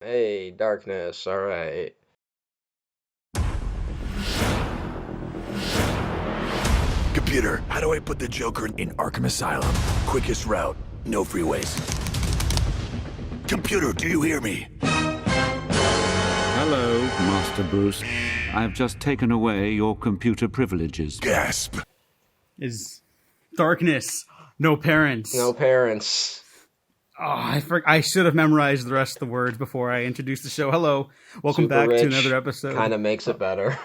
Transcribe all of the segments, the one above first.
Hey, darkness. All right. Computer, how do I put the Joker in Arkham Asylum? Quickest route, no freeways. Computer, do you hear me? Hello, Master Bruce. I've just taken away your computer privileges. Gasp. Is darkness, no parents. No parents. Oh, I should have memorized the rest of the words before I introduced the show. Hello, welcome Super back rich to another episode. Kind of makes it better.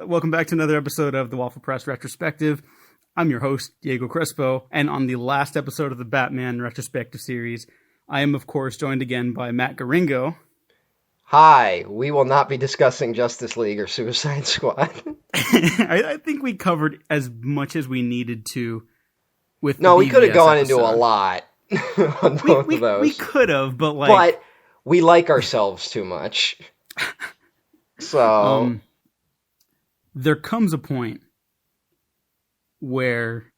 Welcome back to another episode of the Waffle Press Retrospective. I'm your host, Diego Crespo, and on the last episode of the Batman Retrospective series, I am, of course, joined again by Matt Garingo. Hi, we will not be discussing Justice League or Suicide Squad. I think we covered as much as we needed to with No, the we could have BVS gone episode. into a lot on both of those. We could have, but But we like ourselves too much. So... there comes a point where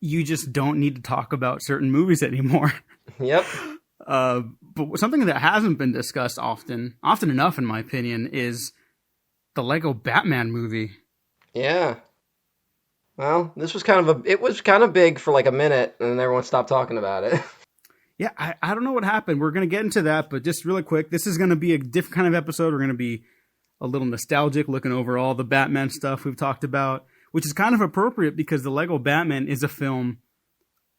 you just don't need to talk about certain movies anymore. Yep. But something that hasn't been discussed often enough, in my opinion, is the Lego Batman movie. Yeah. Well, this was it was kind of big for like a minute, and then everyone stopped talking about it. Yeah, I don't know what happened. We're going to get into that, but just really quick, this is going to be a different kind of episode. We're going to be a little nostalgic, looking over all the Batman stuff we've talked about, which is kind of appropriate because the Lego Batman is a film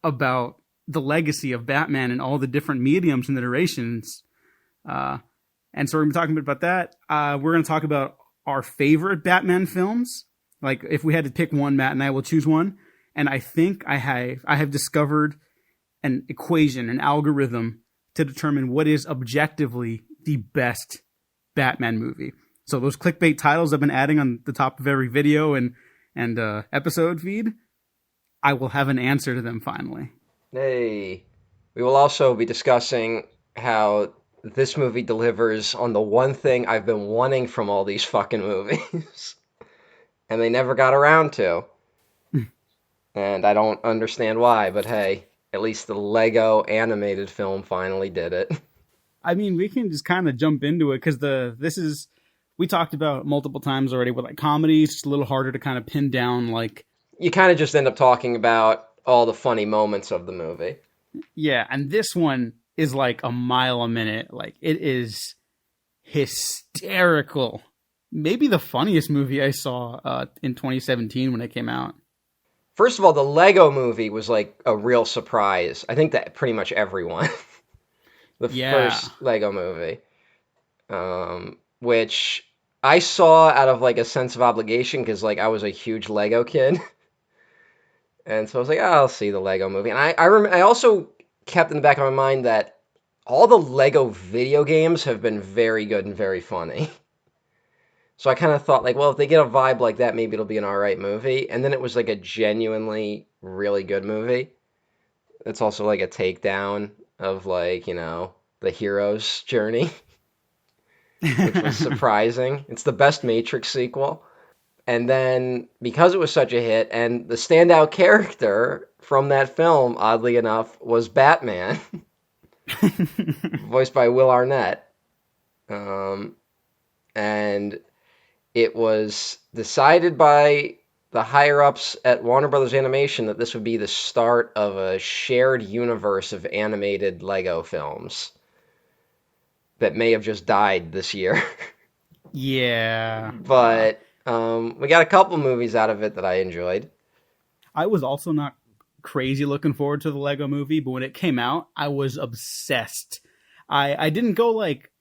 about the legacy of Batman and all the different mediums and iterations. And so we're going to be talking about that. We're going to talk about our favorite Batman films. Like, if we had to pick one, Matt and I will choose one. And I think I have discovered an equation, an algorithm to determine what is objectively the best Batman movie. So those clickbait titles I've been adding on the top of every video and episode feed, I will have an answer to them finally. Hey. We will also be discussing how this movie delivers on the one thing I've been wanting from all these fucking movies. And they never got around to. And I don't understand why, but hey, at least the Lego animated film finally did it. I mean, we can just kind of jump into it because we talked about it multiple times already with like comedies. It's a little harder to kind of pin down like. You kind of just end up talking about all the funny moments of the movie. Yeah, and this one is like a mile a minute. Like, it is hysterical. Maybe the funniest movie I saw in 2017 when it came out. First of all, the Lego movie was like a real surprise. I think that pretty much everyone. First Lego movie. Which I saw out of like a sense of obligation because like I was a huge Lego kid. And so I was like, I'll see the Lego movie. And I also kept in the back of my mind that all the Lego video games have been very good and very funny. So I kind of thought, like, well, if they get a vibe like that, maybe it'll be an alright movie. And then it was like a genuinely really good movie. It's also like a takedown of like, the hero's journey, which was surprising. It's the best Matrix sequel. And then because it was such a hit, and the standout character from that film, oddly enough, was Batman, voiced by Will Arnett. And it was decided by the higher-ups at Warner Brothers Animation that this would be the start of a shared universe of animated Lego films that may have just died this year. Yeah. But we got a couple movies out of it that I enjoyed. I was also not crazy looking forward to the Lego movie, but when it came out, I was obsessed. I didn't go like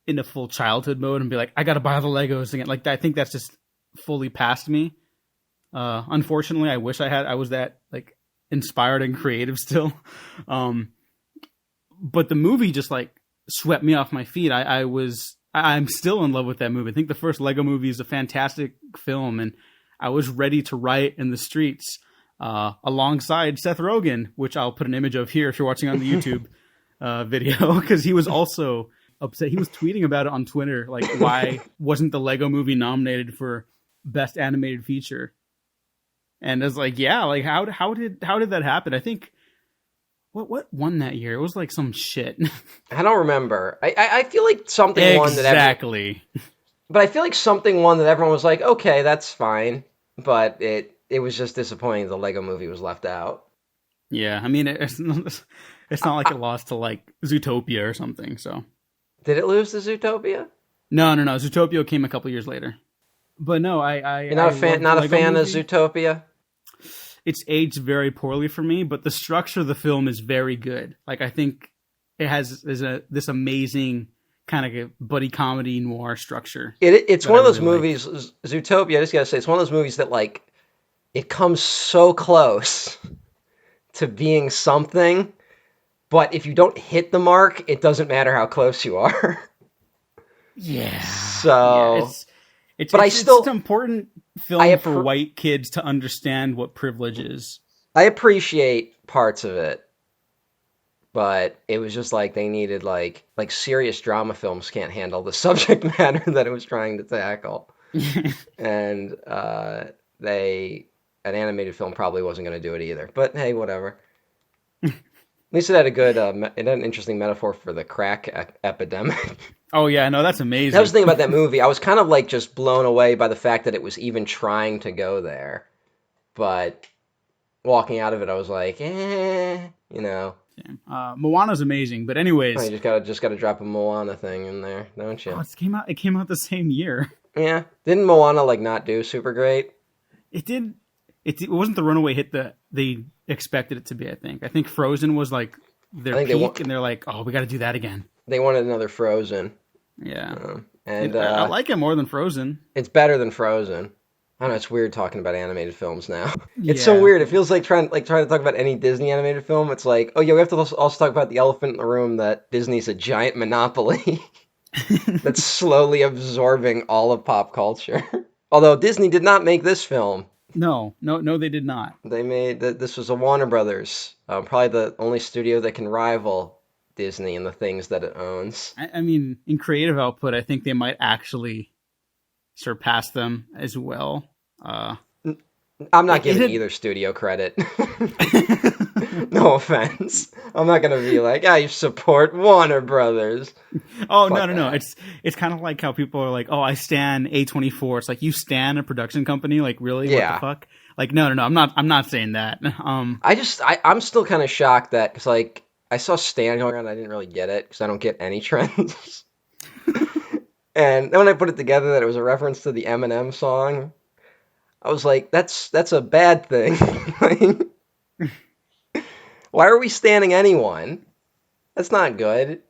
into full childhood mode and be like, I gotta buy the Legos again. Like, I think that's just fully past me. Unfortunately, I wish I was that like inspired and creative still. But the movie just like swept me off my feet. I'm still in love with that movie. I think the first Lego movie is a fantastic film, and I was ready to riot in the streets alongside Seth Rogen, which I'll put an image of here if you're watching on the YouTube video, because he was also upset. He was tweeting about it on Twitter, like, why wasn't the Lego movie nominated for Best Animated Feature? And I was like, yeah, like how did that happen? I think What won that year? It was like some shit. I don't remember. I feel like something won that Exactly. but I feel like something won that everyone was like, okay, that's fine. But it was just disappointing the Lego movie was left out. Yeah, I mean, it's not like it lost to like Zootopia or something. So Did it lose to Zootopia? no. Zootopia came a couple years later. But no, You're not a fan, not a fan of Zootopia? It's aged very poorly for me, but the structure of the film is very good. Like, I think it has this amazing kind of buddy comedy noir structure. It's one of those really movies, Zootopia, I just gotta say, it's one of those movies that, like, it comes so close to being something, but if you don't hit the mark, it doesn't matter how close you are. Yeah. So... Yeah, it's an important film for white kids to understand what privilege is. I appreciate parts of it, but it was just like they needed like serious drama films can't handle the subject matter that it was trying to tackle, and an animated film probably wasn't going to do it either. But hey, whatever. At least it had it had an interesting metaphor for the crack epidemic. Oh yeah, no, that's amazing. That was the thing about that movie. I was kind of like just blown away by the fact that it was even trying to go there. But walking out of it, I was like, you know. Moana's amazing, but anyways, oh, you just gotta drop a Moana thing in there, don't you? Oh, it came out the same year. Yeah, didn't Moana like not do super great? It did. It wasn't the runaway hit that they expected it to be. I think Frozen was like their peak, and they're like, oh, we got to do that again. They wanted another Frozen. Yeah, and I like it more than Frozen. It's better than Frozen. I don't know. It's weird talking about animated films now. It's so weird. It feels like trying to talk about any Disney animated film. It's like, oh yeah, we have to also talk about the elephant in the room that Disney's a giant monopoly that's slowly absorbing all of pop culture. Although Disney did not make this film. No, they did not. They made this was a Warner Brothers, probably the only studio that can rival Disney in the things that it owns. I mean, in creative output, I think they might actually surpass them as well. I'm not giving either studio credit. No offense. I'm not gonna be like, I support Warner Brothers. Oh, no. It's kind of like how people are like, oh, I stan A24. It's like, you stan a production company? Like, really? Yeah. What the fuck? Like, no. I'm not saying that. I'm still kind of shocked that, because like I saw Stan going around, I didn't really get it because I don't get any trends. And then when I put it together that it was a reference to the Eminem song, I was like, that's a bad thing. Why are we standing anyone? That's not good.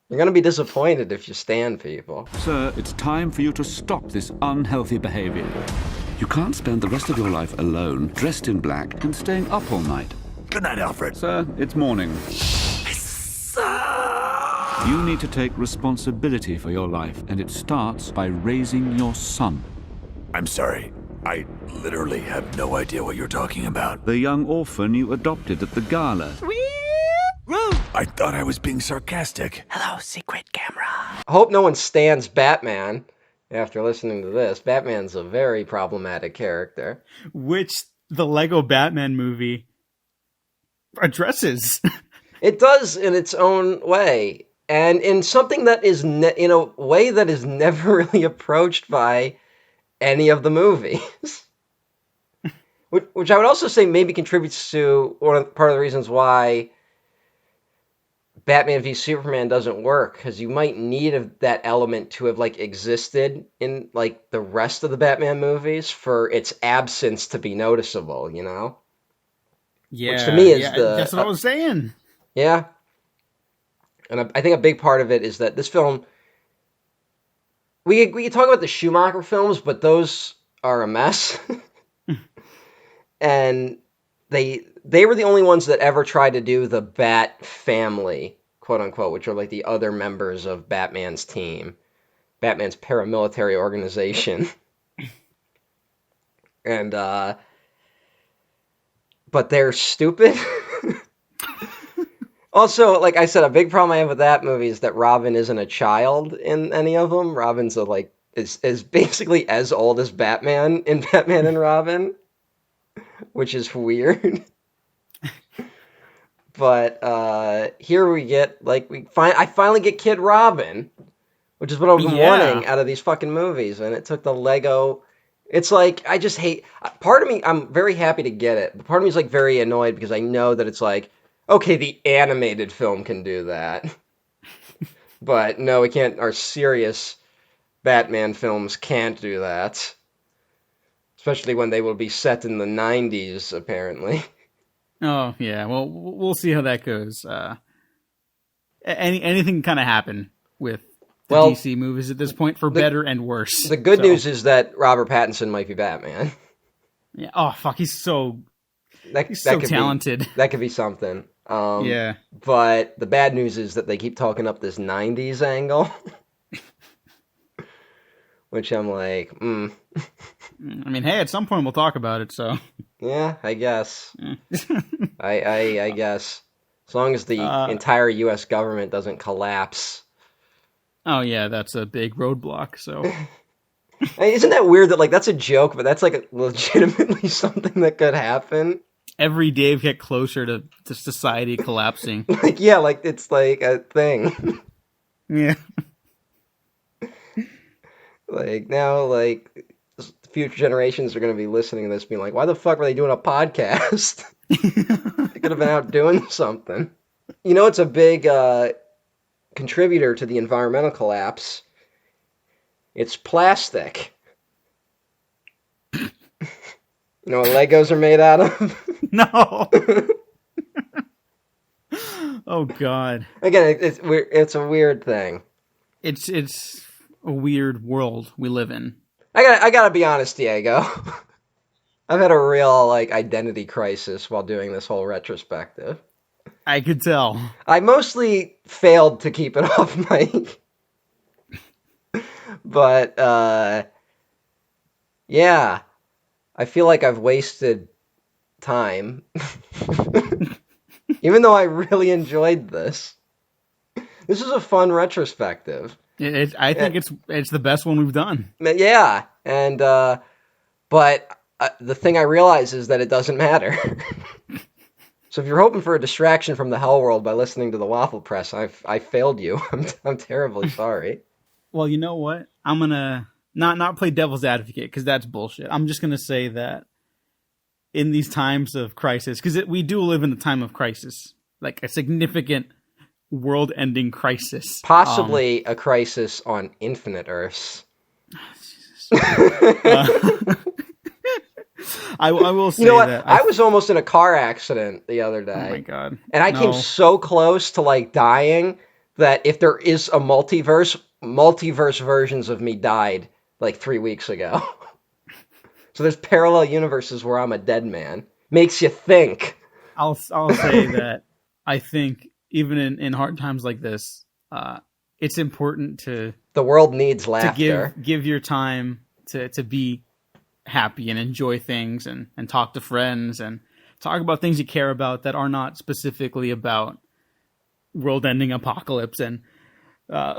You're going to be disappointed if you stand people. Sir, it's time for you to stop this unhealthy behavior. You can't spend the rest of your life alone, dressed in black, and staying up all night. Good night, Alfred. Sir, it's morning. You need to take responsibility for your life, and it starts by raising your son. I'm sorry. I literally have no idea what you're talking about. The young orphan you adopted at the gala. I thought I was being sarcastic. Hello, secret camera. I hope no one stands Batman after listening to this. Batman's a very problematic character. Which the Lego Batman movie addresses. It does in its own way. And in something that is, in a way that is never really approached by any of the movies. Which I would also say maybe contributes to part of the reasons why Batman v Superman doesn't work, because you might need that element to have like existed in like the rest of the Batman movies for its absence to be noticeable, you know? Yeah. Which to me is that's what I was saying. Yeah. And I think a big part of it is that this film, we can talk about the Schumacher films, but those are a mess. And they were the only ones that ever tried to do the Bat family, quote unquote, which are like the other members of Batman's team, Batman's paramilitary organization. And but they're stupid. Also, like I said, a big problem I have with that movie is that Robin isn't a child in any of them. Robin's is basically as old as Batman in Batman and Robin, which is weird. But here we get I finally get Kid Robin, which is what I've been wanting out of these fucking movies, and it took the Lego. It's like I just hate. Part of me, I'm very happy to get it, but part of me is like very annoyed because I know that it's like, okay, the animated film can do that, but no, we can't. Our serious Batman films can't do that, especially when they will be set in the 90s, apparently. Oh yeah, well we'll see how that goes. Anything can kind of happen with the DC movies at this point, for better and worse. The good news is that Robert Pattinson might be Batman. Yeah. Oh fuck, he's so talented. That could be something. Yeah. But the bad news is that they keep talking up this 90s angle. Which I'm like, I mean, hey, at some point we'll talk about it, so. Yeah, I guess. I guess. As long as the entire U.S. government doesn't collapse. Oh, yeah, that's a big roadblock, so. I mean, isn't that weird that, that's a joke, but that's, legitimately something that could happen? Every day we get closer to society collapsing. It's like a thing. Yeah. Now, future generations are going to be listening to this being like, why the fuck were they doing a podcast? They could have been out doing something. It's a big contributor to the environmental collapse. It's plastic. You know what Legos are made out of? No. Oh, God. Again, it's weird. It's a weird thing. It's a weird world we live in. I gotta be honest, Diego. I've had a real identity crisis while doing this whole retrospective. I could tell. I mostly failed to keep it off mic. But yeah. I feel like I've wasted time. Even though I really enjoyed this. This is a fun retrospective. I think it's the best one we've done. Yeah, and but the thing I realize is that it doesn't matter. So if you're hoping for a distraction from the hell world by listening to the Waffle Press, I failed you. I'm terribly sorry. Well, you know what? I'm gonna not play devil's advocate because that's bullshit. I'm just gonna say that in these times of crisis, because we do live in a time of crisis, like a significant world-ending crisis. Possibly a crisis on infinite Earths. I will say that. I was almost in a car accident the other day. Oh my God. And I came so close to dying that if there is a multiverse versions of me died 3 weeks ago. So there's parallel universes where I'm a dead man. Makes you think. I'll say that I think even in hard times like this, it's important to... The world needs laughter. To give your time to be happy and enjoy things and talk to friends and talk about things you care about that are not specifically about world-ending apocalypse and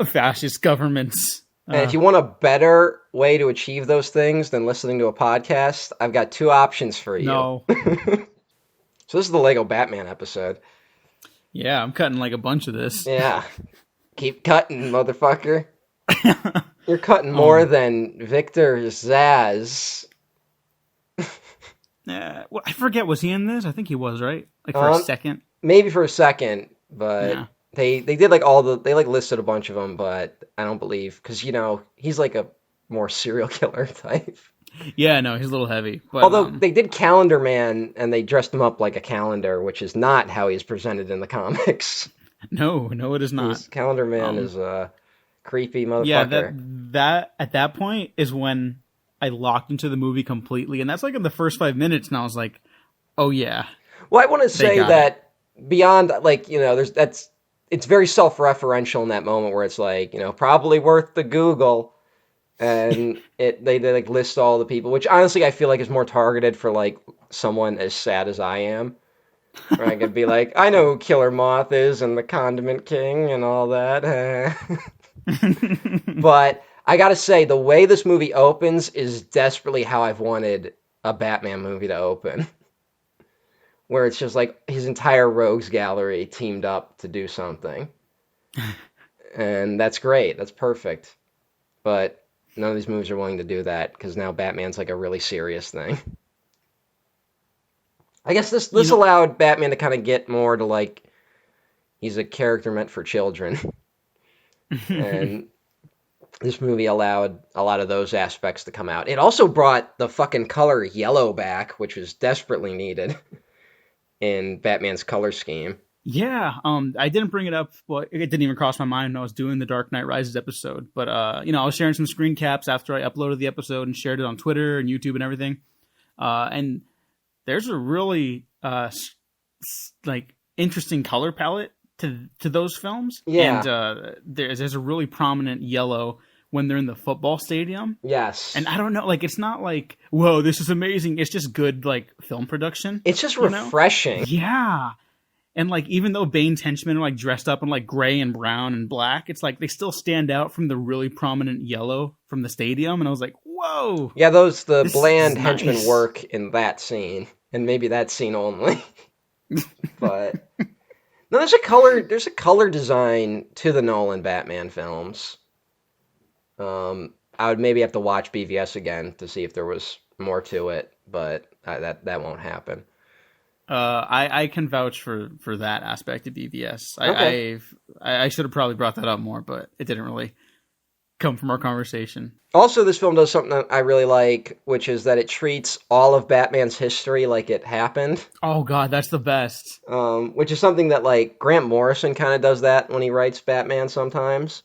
fascist governments. And if you want a better way to achieve those things than listening to a podcast, I've got 2 options for you. No. So this is the Lego Batman episode. Yeah, I'm cutting a bunch of this. Yeah. Keep cutting, motherfucker. You're cutting more than Victor Zsasz. Well, I forget, was he in this? I think he was, right? For a second? Maybe for a second, but... Yeah. They did they listed a bunch of them, but I don't believe, because he's a more serial killer type. Yeah, no, he's a little heavy. But, although they did Calendar Man and they dressed him up like a calendar, which is not how he's presented in the comics. No, it is not. Calendar Man is a creepy motherfucker. Yeah, that at that point is when I locked into the movie completely, and that's in the first 5 minutes, and I was like, oh yeah. Well, I want to say that beyond it's very self-referential in that moment where it's probably worth the Google, and they list all the people, which honestly I feel like is more targeted for someone as sad as I am, where I could be I know who Killer Moth is and the Condiment King and all that. But I gotta say, the way this movie opens is desperately how I've wanted a Batman movie to open. where it's just like his entire rogues gallery teamed up to do something. And that's great. That's perfect. But none of these movies are willing to do that because now Batman's like a really serious thing. I guess this allowed Batman to kind of get more to like he's a character meant for children. And this movie allowed a lot of those aspects to come out. It also brought the fucking color yellow back, which was desperately needed in Batman's color scheme. Yeah, I didn't bring it up. Well, it didn't even cross my mind when I was doing the Dark Knight Rises episode. But, I was sharing some screen caps after I uploaded the episode and shared it on Twitter and YouTube and everything. And there's a really, interesting color palette to those films. Yeah. And there's a really prominent yellow when they're in the football stadium. Yes. And I don't know, it's not like, whoa, this is amazing. It's just good, film production. It's just refreshing. Yeah. And, even though Bane's henchmen are, dressed up in, gray and brown and black, it's they still stand out from the really prominent yellow from the stadium. And I was like, whoa. Yeah, the bland henchmen work in that scene. And maybe that scene only. But no, there's a color design to the Nolan Batman films. I would maybe have to watch BVS again to see if there was more to it, but that won't happen. I can vouch for that aspect of BVS. Okay. I should have probably brought that up more, but it didn't really come from our conversation. Also, this film does something that I really like, which is that it treats all of Batman's history like it happened. Oh god, that's the best. Which is something that Grant Morrison kind of does that when he writes Batman sometimes.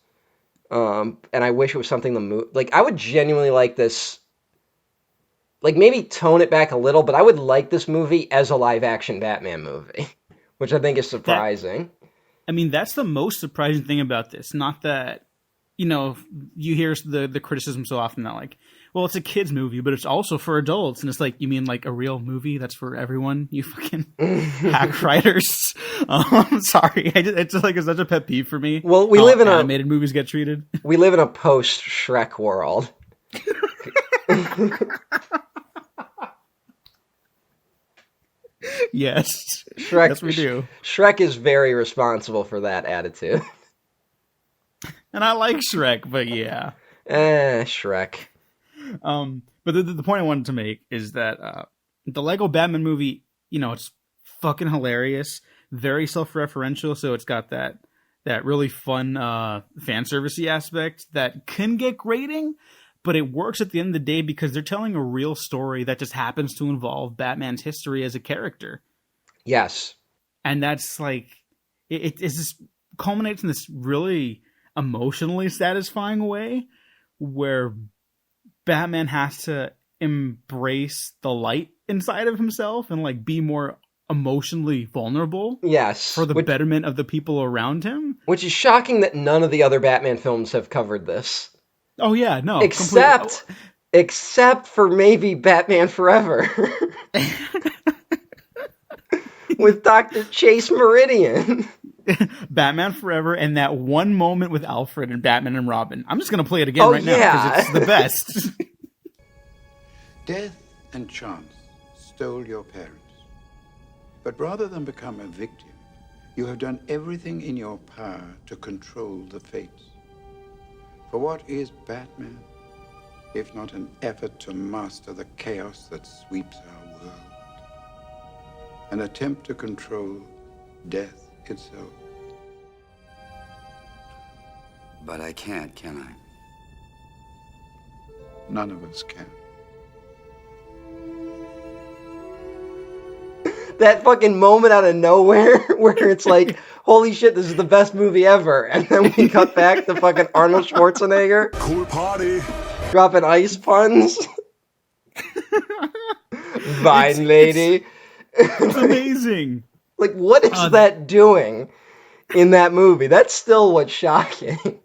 And I wish it was something I would genuinely like this. Maybe tone it back a little, but I would like this movie as a live-action Batman movie, which I think is surprising. That's the most surprising thing about this. Not that, you hear the criticism so often that, well, it's a kid's movie, but it's also for adults. And it's you mean a real movie that's for everyone, you fucking hack writers? Sorry. It's it's such a pet peeve for me. Well, we live in animated movies get treated. We live in a post-Shrek world. Yes. Shrek, yes, we do. Shrek is very responsible for that attitude. And I like Shrek, but yeah. Shrek. But the point I wanted to make is that the Lego Batman movie, it's fucking hilarious, very self-referential, so it's got that really fun fan servicey aspect that can get grating, but it works at the end of the day because they're telling a real story that just happens to involve Batman's history as a character. Yes. And that's it just culminates in this really emotionally satisfying way where Batman has to embrace the light inside of himself and be more emotionally vulnerable. Yes. For the betterment of the people around him. Which is shocking that none of the other Batman films have covered this. Oh yeah, no. Except for maybe Batman Forever. With Dr. Chase Meridian. Batman Forever and that one moment with Alfred and Batman and Robin. I'm just going to play it again now because it's the best. Death and chance stole your parents. But rather than become a victim, you have done everything in your power to control the fates. For what is Batman, if not an effort to master the chaos that sweeps our world? An attempt to control death itself. But I can't, can I? None of us can. That fucking moment out of nowhere where it's holy shit, this is the best movie ever. And then we cut back to fucking Arnold Schwarzenegger. Cool party. Dropping ice puns. Vine lady. It's amazing. What is that doing in that movie? That's still what's shocking.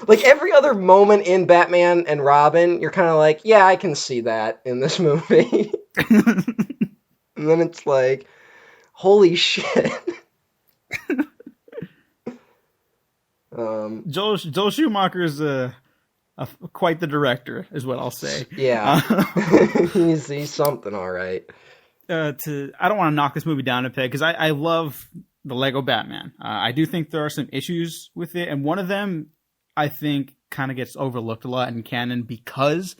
Every other moment in Batman and Robin, you're kind of yeah, I can see that in this movie. And then it's holy shit. Joel Schumacher is quite the director, is what I'll say. Yeah. He's something, all right. I don't want to knock this movie down a peg because I love the Lego Batman. I do think there are some issues with it, and one of them I think kind of gets overlooked a lot in canon because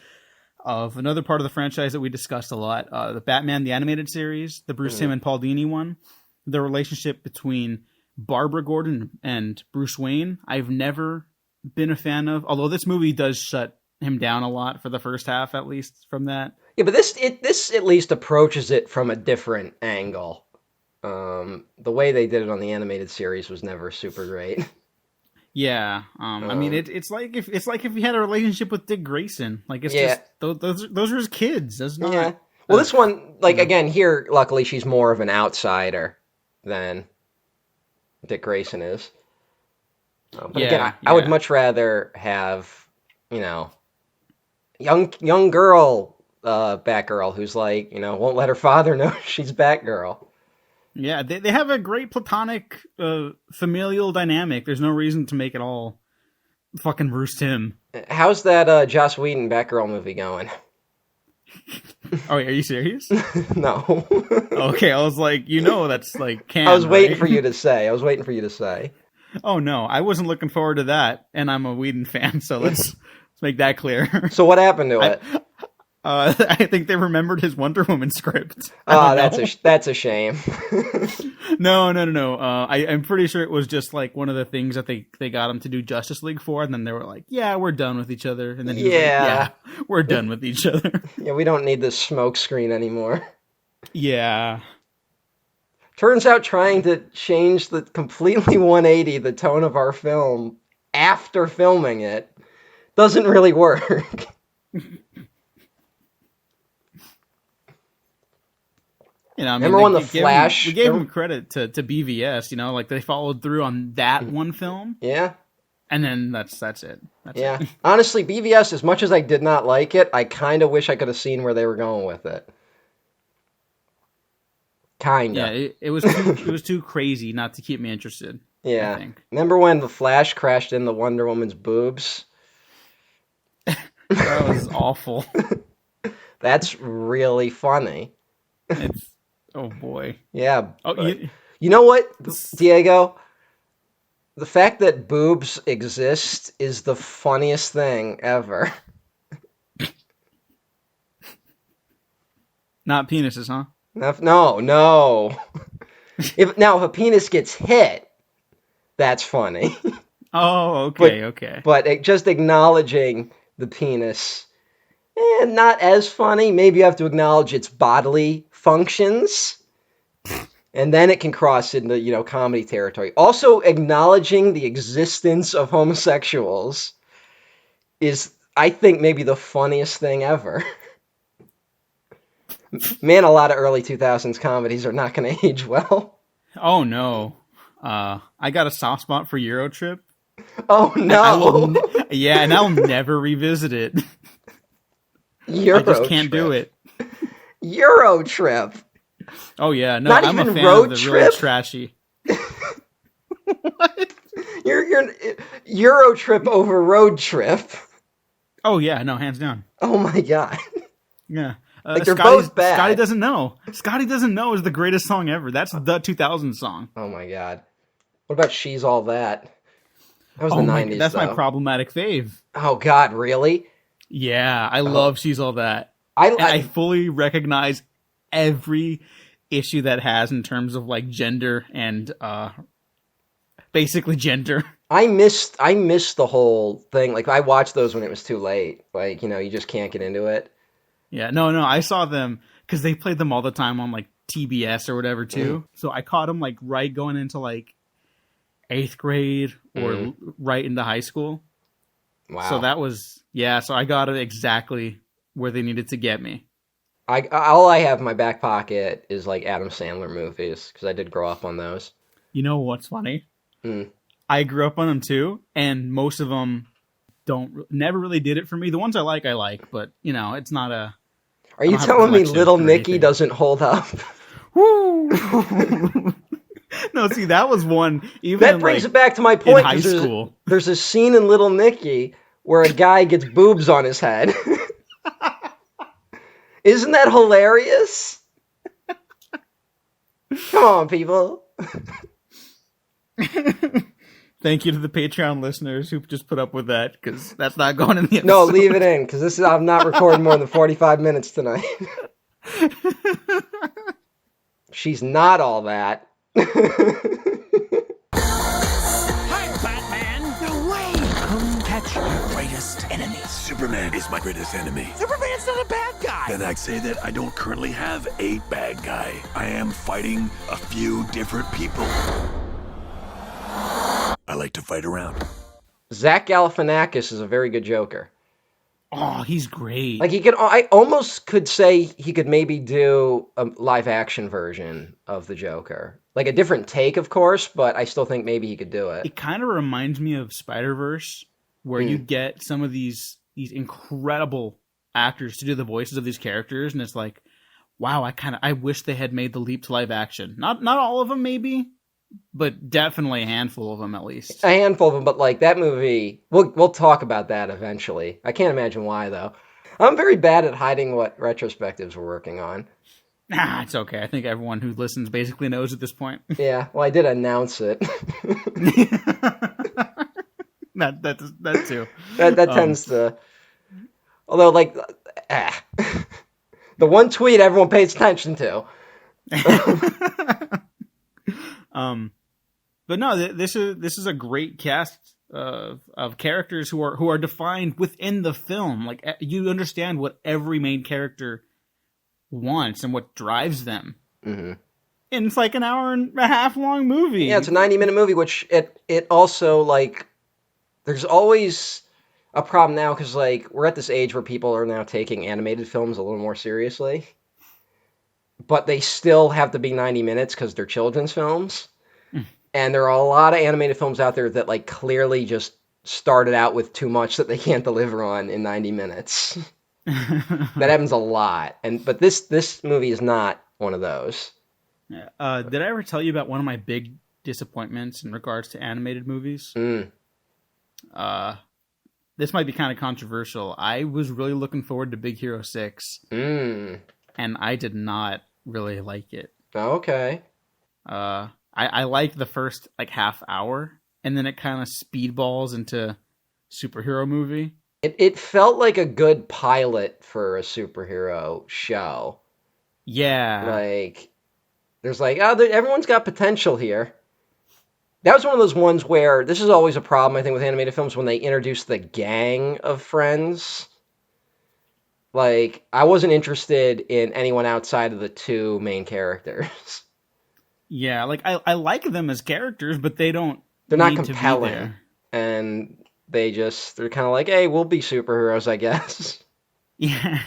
of another part of the franchise that we discussed a lot, the Batman the Animated Series, the Bruce Timm and Paul Dini one. The relationship between Barbara Gordon and Bruce Wayne, I've never been a fan of, although this movie does shut him down a lot for the first half, at least from that. Yeah, but this at least approaches it from a different angle. The way they did it on the animated series was never super great. Yeah, I mean, it's like if you had a relationship with Dick Grayson, like it's just those are his kids. That's not. Yeah. Well, this one, like again, here, luckily, she's more of an outsider than Dick Grayson is. But again, I would much rather have, young girl, Batgirl, who's like, won't let her father know she's Batgirl. Yeah, they have a great platonic familial dynamic. There's no reason to make it all fucking Bruce Timm. How's that Joss Whedon Batgirl movie going? Oh, are you serious? No. Okay, I was like, that's like canon. I was waiting for you to say. Oh no, I wasn't looking forward to that, and I'm a Whedon fan, so let's make that clear. So what happened to it? I think they remembered his Wonder Woman script. That's a shame. No. I'm pretty sure it was just like one of the things that they got him to do Justice League for, and then they were like, "Yeah, we're done with each other." And then he was like, "Yeah, we're done with each other." Yeah, we don't need this smoke screen anymore. Yeah. Turns out trying to change the completely 180 the tone of our film after filming it doesn't really work. Remember when The Flash... We gave him credit to BVS, like they followed through on that one film. Yeah. And then that's it. That's it. Honestly, BVS, as much as I did not like it, I kind of wish I could have seen where they were going with it. Kinda. Yeah, it was too crazy not to keep me interested. Yeah. I think. Remember when The Flash crashed into Wonder Woman's boobs? That was awful. That's really funny. Oh boy. Yeah. Oh, you know what, Diego? The fact that boobs exist is the funniest thing ever. Not penises, huh? No. If a penis gets hit, that's funny. Oh, okay. But just acknowledging the penis, not as funny. Maybe you have to acknowledge its bodily functions, and then it can cross into, comedy territory. Also, acknowledging the existence of homosexuals is, I think, maybe the funniest thing ever. Man, a lot of early 2000s comedies are not going to age well. Oh, no. I got a soft spot for Eurotrip. Oh, no. And I'll never revisit it. Eurotrip. I just can't do it. Eurotrip. Oh, yeah. No, not I'm even a fan road of the trip? really trashy. What? You're Eurotrip over road trip. Oh, yeah. No, hands down. Oh, my God. Yeah. They're both bad. Scotty Doesn't Know. Scotty Doesn't Know is the greatest song ever. That's the 2000 song. Oh my God. What about She's All That? That was the 90s, that's though. my problematic fave. Oh God, really? Yeah, I love She's All That. I fully recognize every issue that has in terms of like gender and basically gender. I missed the whole thing. Like I watched those when it was too late. Like, you just can't get into it. Yeah, no, I saw them because they played them all the time on like TBS or whatever too. So I caught them like right going into like 8th grade or right into high school. Wow. So that was, so I got it exactly where they needed to get me. All I have in my back pocket is like Adam Sandler movies because I did grow up on those. You know what's funny? I grew up on them too, and most of them never really did it for me. The ones I like, but it's not a. Are you telling me Little Nicky doesn't hold up? Woo! No, see, that was one. Even that brings it back to my point. In high school, there's a scene in Little Nicky where a guy gets boobs on his head. Isn't that hilarious? Come on, people. Thank you to the Patreon listeners who just put up with that, because that's not going in the episode. No, leave it in, because I'm not recording more than 45 minutes tonight. She's not all that. Hi, Batman! No way! Come catch your greatest enemy. Superman is my greatest enemy. Superman's not a bad guy! Then I'd say that I don't currently have a bad guy. I am fighting a few different people. I like to fight around. Zach Galifianakis is a very good Joker. Oh, he's great. Like, I almost could say he could maybe do a live action version of the Joker. Like a different take, of course, but I still think maybe he could do it. It kind of reminds me of Spider-Verse, where you get some of these incredible actors to do the voices of these characters, and it's like, wow, I wish they had made the leap to live action. Not all of them, maybe, but definitely a handful of them at least. A handful of them, but like that movie, we'll talk about that eventually. I can't imagine why, though. I'm very bad at hiding what retrospectives we're working on. Nah, it's okay. I think everyone who listens basically knows at this point. Yeah, well, I did announce it. that too. That tends to... Although, like... the one tweet everyone pays attention to. But no, this is a great cast of characters who are defined within the film. Like, you understand what every main character wants and what drives them. Mm-hmm. And it's like an hour and a half long movie. Yeah, it's a 90-minute movie, which it also, like, there's always a problem now because, like, we're at this age where people are now taking animated films a little more seriously. But they still have to be 90 minutes because they're children's films. And there are a lot of animated films out there that, like, clearly just started out with too much that they can't deliver on in 90 minutes. That happens a lot. But this movie is not one of those. Did I ever tell you about one of my big disappointments in regards to animated movies? This might be kind of controversial. I was really looking forward to Big Hero 6. And I did not really like it. Okay. I liked the first like half hour, and then it kind of speedballs into superhero movie. It felt like a good pilot for a superhero show. Yeah. Like, there's like, everyone's got potential here. That was one of those ones where, this is always a problem, I think, with animated films, when they introduce the gang of friends. Like, I wasn't interested in anyone outside of the two main characters. Yeah, like, I like them as characters, but they're not compelling. And they're kind of like, hey, we'll be superheroes, I guess. Yeah.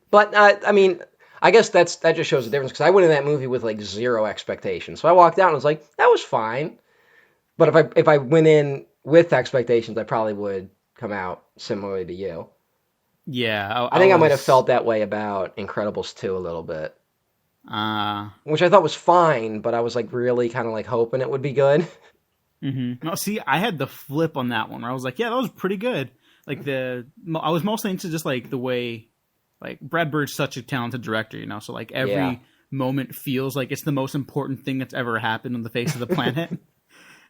But, I mean, I guess that just shows the difference, because I went in that movie with, like, zero expectations. So I walked out and was like, that was fine. But if I went in with expectations, I probably would come out similarly to you. Yeah. I think I might have felt that way about Incredibles 2 a little bit. Which I thought was fine, but I was like really kind of like hoping it would be good. Mm-hmm. No, see, I had the flip on that one where I was like, yeah, that was pretty good. Like I was mostly into just like the way, like Brad Bird's such a talented director, you know, so like every moment feels like it's the most important thing that's ever happened on the face of the planet.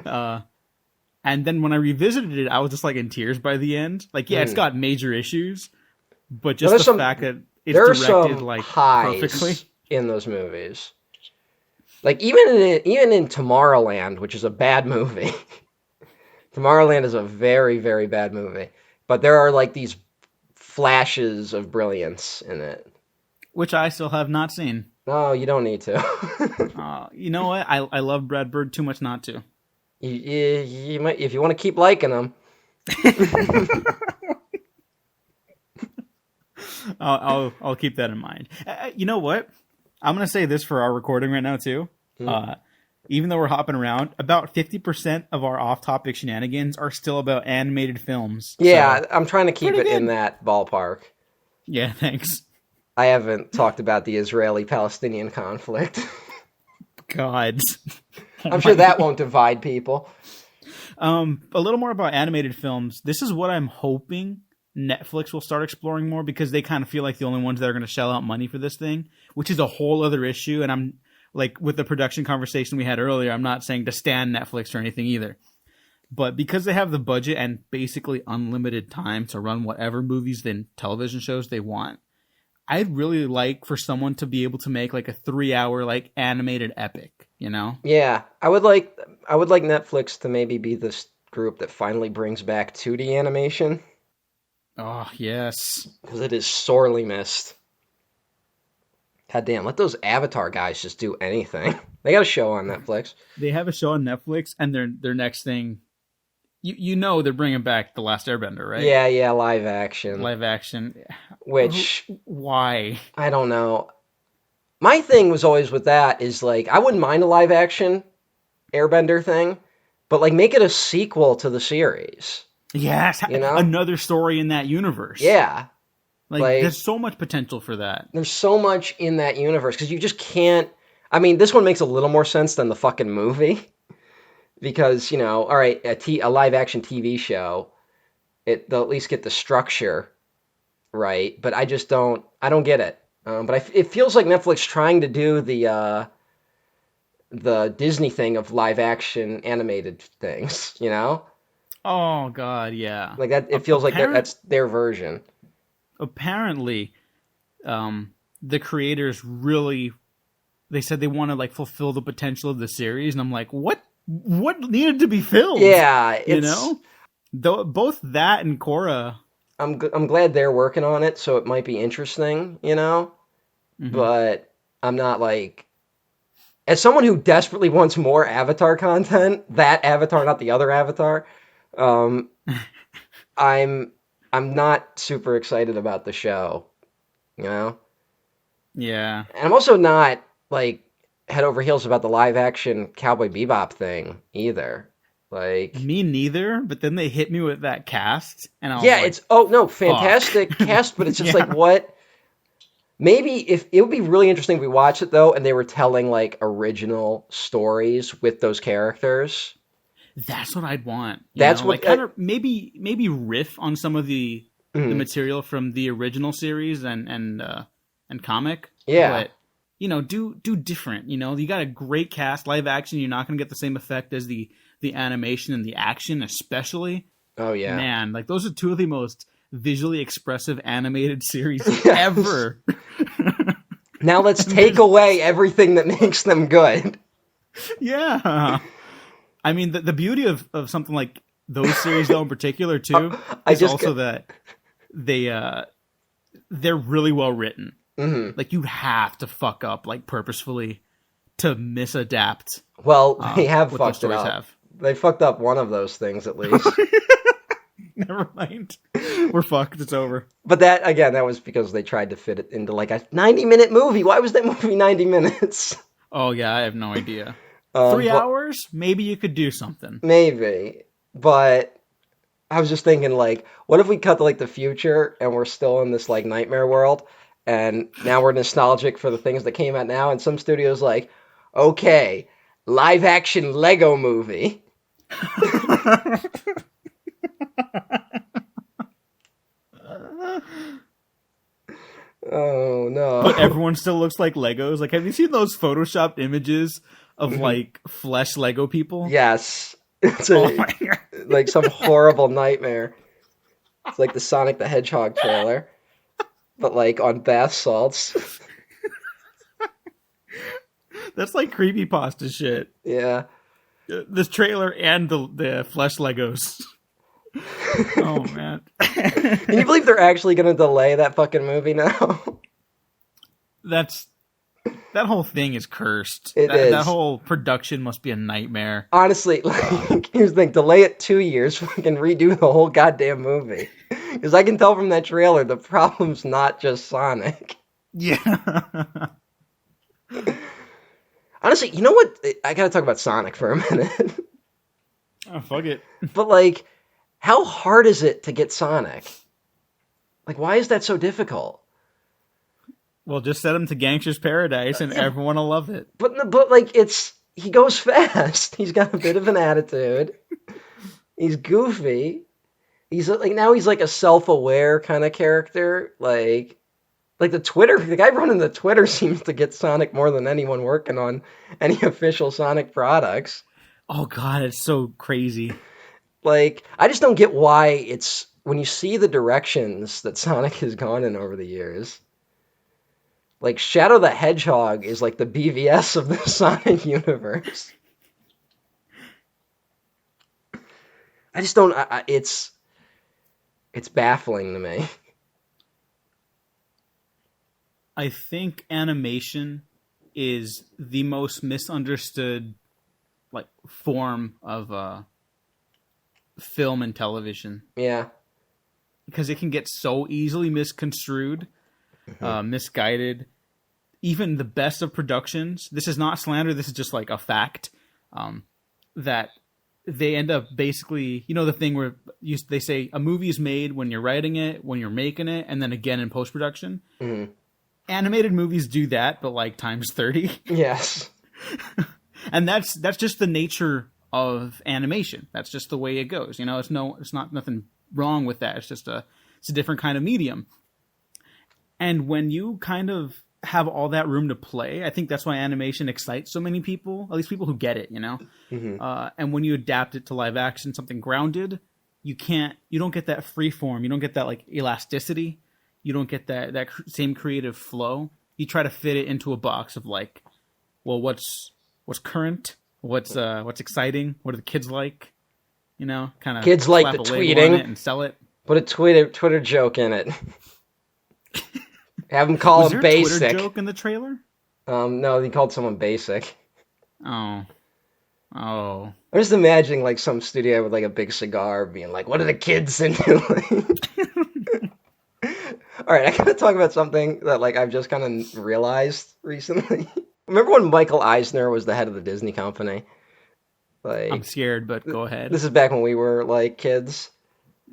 And then when I revisited it, I was just like in tears by the end. Like, yeah, it's got major issues, but just the fact that it's directed like perfectly in those movies. Like even in Tomorrowland, which is a bad movie. Tomorrowland is a very, very bad movie. But there are like these flashes of brilliance in it. Which I still have not seen. No, you don't need to. You know what? I love Brad Bird too much not to. You might, if you want to keep liking him. I'll keep that in mind. You know what? I'm going to say this for our recording right now, too. Even though we're hopping around, about 50% of our off-topic shenanigans are still about animated films. Yeah, so, I'm trying to keep it in that ballpark. Yeah, thanks. I haven't talked about the Israeli-Palestinian conflict. God. I'm sure that won't divide people. A little more about animated films. This is what I'm hoping Netflix will start exploring more, because they kind of feel like the only ones that are going to shell out money for this thing, which is a whole other issue. And like with the production conversation we had earlier, I'm not saying to stand Netflix or anything either. But because they have the budget and basically unlimited time to run whatever movies and television shows they want, I'd really like for someone to be able to make like a 3-hour like animated epic, you know? Yeah, I would like Netflix to maybe be this group that finally brings back 2D animation, Oh, yes. because it is sorely missed. God damn, let those Avatar guys just do anything. They got a show on Netflix. They have a show on Netflix, and their next thing, you know they're bringing back The Last Airbender, right? Yeah, live action. Live action. Which, Why? I don't know. My thing was always with that is, like, I wouldn't mind a live action Airbender thing, but, like, make it a sequel to the series. Yes, You know? another story in that universe. Yeah. Like, there's so much potential for that. There's so much in that universe, because you just can't... I mean, this one makes a little more sense than the fucking movie. Because, you know, all right, a live-action TV show, they'll at least get the structure right, but I don't get it. But it feels like Netflix trying to do the Disney thing of live-action animated things, you know? Oh, God, yeah. Like, that. It feels like that's their version. Apparently, the creators really... They said they want to, like, fulfill the potential of the series, and I'm like, what needed to be filled? Yeah, you know, both that and Korra. I'm glad they're working on it, so it might be interesting, you know. Mm-hmm. But I'm not like, as someone who desperately wants more Avatar content, that Avatar, not the other Avatar. I'm not super excited about the show, you know. Yeah, and I'm also not like head over heels about the live action Cowboy Bebop thing either. Like, me neither, but then they hit me with that cast, and I was like, it's fantastic cast, but it's just like, what? Maybe if it would be really interesting if we watched it though, and they were telling like original stories with those characters. That's what I'd want. That's what like kind of maybe riff on some of the material from the original series and comic. Yeah. But, you know, do different. You know, you got a great cast, live action. You're not going to get the same effect as the animation and the action, especially. Oh yeah, man! Like, those are two of the most visually expressive animated series ever. Now let's take away everything that makes them good. Yeah, I mean the beauty of something like those series, though, in particular, too, is also that they're really well written. Mm-hmm. Like, you have to fuck up like purposefully to misadapt. Well, they have what fucked it up. They fucked up one of those things at least. Never mind. We're fucked. It's over. But that was because they tried to fit it into like a 90-minute movie. Why was that movie 90 minutes? Oh yeah, I have no idea. 3 hours? Maybe you could do something. Maybe. But I was just thinking, like, what if we cut to like the future and we're still in this like nightmare world, and now we're nostalgic for the things that came out now, and some studio's like, okay, live action Lego movie. Oh no. But everyone still looks like Legos. Like, have you seen those photoshopped images of like flesh Lego people? Yes. It's my God. Like some horrible nightmare. It's like the Sonic the Hedgehog trailer, but like on bath salts. That's like creepypasta shit. Yeah. This trailer and the flesh Legos. Oh man. Can you believe they're actually going to delay that fucking movie now? That whole thing is cursed. It is. That whole production must be a nightmare. Honestly, like, here's the thing: delay it 2 years, fucking redo the whole goddamn movie. Because I can tell from that trailer, the problem's not just Sonic. Yeah. Honestly, you know what? I gotta talk about Sonic for a minute. Oh, fuck it. But like, how hard is it to get Sonic? Like, why is that so difficult? Well, just set him to Gangster's Paradise and everyone will love it. But like, he goes fast. He's got a bit of an attitude. He's goofy. He's like, now he's like a self-aware kind of character. Like, Like the guy running the Twitter seems to get Sonic more than anyone working on any official Sonic products. Oh god, it's so crazy. Like, I just don't get why it's when you see the directions that Sonic has gone in over the years. Like, Shadow the Hedgehog is like the BVS of the Sonic universe. I just don't. It's baffling to me. I think animation is the most misunderstood like form of film and television. Yeah. Because it can get so easily misconstrued, misguided. Even the best of productions, this is not slander, this is just like a fact, that they end up basically, you know, the thing where they say a movie is made when you're writing it, when you're making it, and then again in post-production. Mm-hmm. Animated movies do that, but like times 30. Yes. And that's just the nature of animation. That's just the way it goes. You know, it's not nothing wrong with that. It's a different kind of medium. And when you kind of have all that room to play, I think that's why animation excites so many people, at least people who get it, you know? Mm-hmm. And when you adapt it to live action, something grounded, you don't get that free form. You don't get that like elasticity. You don't get that same creative flow. You try to fit it into a box of like, well, what's current? What's exciting? What do the kids like? You know, kind of kids like the tweeting and sell it. Put a Twitter joke in it. Have them call him basic. Was there a Twitter joke in the trailer? No, he called someone basic. Oh. I'm just imagining like some studio with like a big cigar being like, "What are the kids into?" All right, I gotta talk about something that like I've just kind of realized recently. Remember when Michael Eisner was the head of the Disney company? Like, I'm scared, but go ahead. This is back when we were like kids.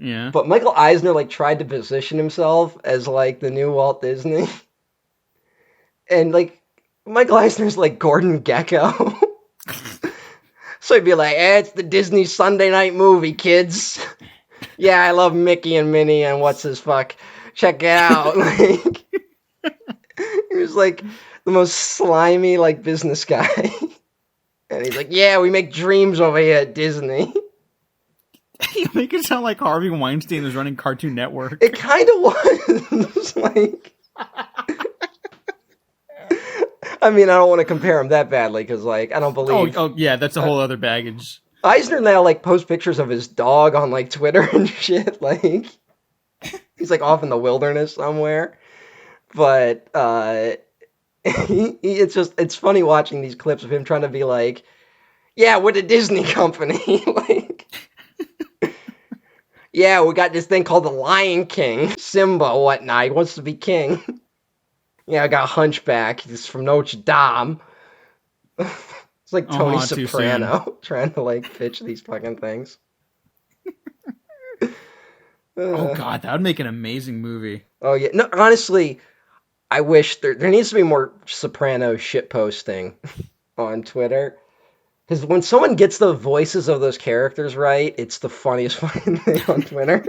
Yeah. But Michael Eisner like tried to position himself as like the new Walt Disney. And like Michael Eisner's like Gordon Gekko. So he'd be like, it's the Disney Sunday night movie, kids. Yeah, I love Mickey and Minnie and what's his fuck. Check it out. Like, he was like the most slimy like business guy. And he's like, yeah, we make dreams over here at Disney. You make it sound like Harvey Weinstein is running Cartoon Network. It kind of was. Like, I mean, I don't want to compare him that badly because, like, I don't believe. Oh, yeah, that's a whole other baggage. Eisner now like posts pictures of his dog on like Twitter and shit. Like, he's like off in the wilderness somewhere. But it's funny watching these clips of him trying to be like, yeah, we're the Disney company. Like, yeah, we got this thing called the Lion King. Simba, whatnot. He wants to be king. Yeah, I got Hunchback. He's from Notre Dame. It's like Tony Soprano trying to like pitch these fucking things. Oh god, that would make an amazing movie. Oh yeah, no, honestly, I wish there needs to be more Soprano shitposting on Twitter. Because when someone gets the voices of those characters right, it's the funniest fucking thing on Twitter.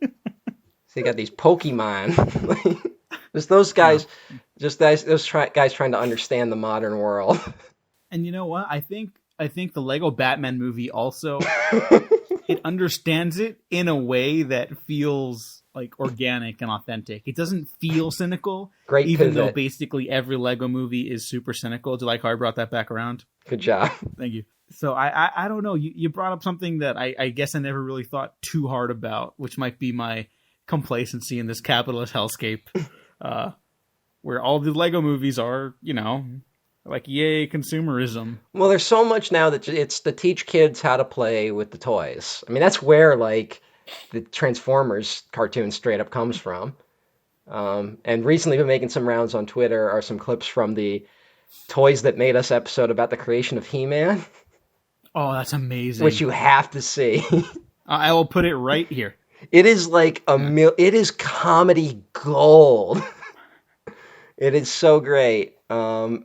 So you got these Pokemon. Just those guys, those guys trying to understand the modern world. And you know what? I think the Lego Batman movie also, it understands it in a way that feels like organic and authentic. It doesn't feel cynical. Great even pivot. Though basically every Lego movie is super cynical. Do you like how I brought that back around? Good job. Thank you. So I don't know. You brought up something that I guess I never really thought too hard about, which might be my complacency in this capitalist hellscape, where all the Lego movies are, you know, like, yay, consumerism. Well, there's so much now that it's to teach kids how to play with the toys. I mean, that's where, like, the Transformers cartoon straight up comes from. And recently been making some rounds on Twitter are some clips from the Toys That Made Us episode about the creation of He-Man. Oh, that's amazing. Which you have to see. I will put it right here. It is like it is comedy gold. It is so great. But